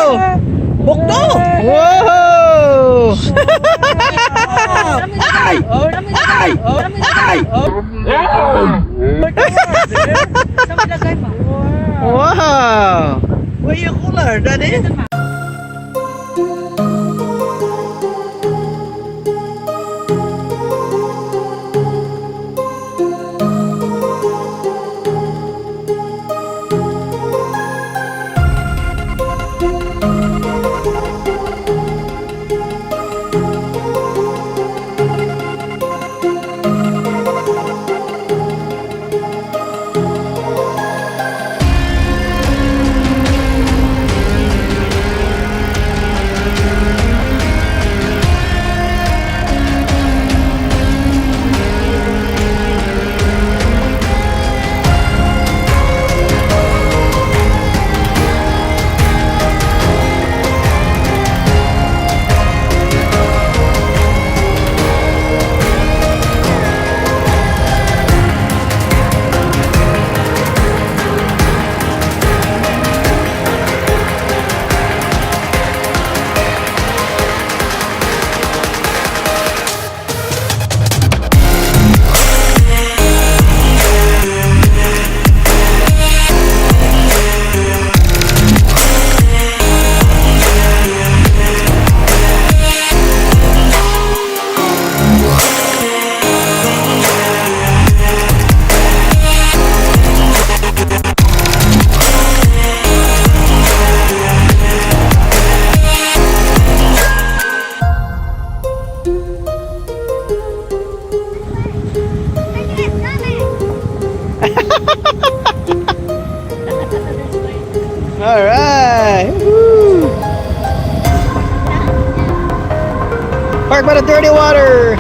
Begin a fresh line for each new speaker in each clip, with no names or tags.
Bukto!
Wow!
Ay! Ay! Ay!
Wow!
Where you cooler, Daddy?
Alright! Woo! Park by the dirty water!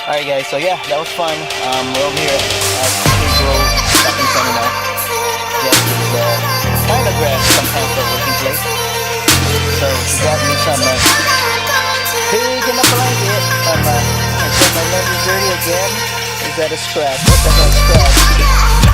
Alright guys, so yeah, that was fun. We're over here at Skateboard back in Canada. Jessie is kind of grass sometimes for a working place. So she got me some pig in a blanket. I said my leg is dirty again. Is that a scratch? What the hell scratch?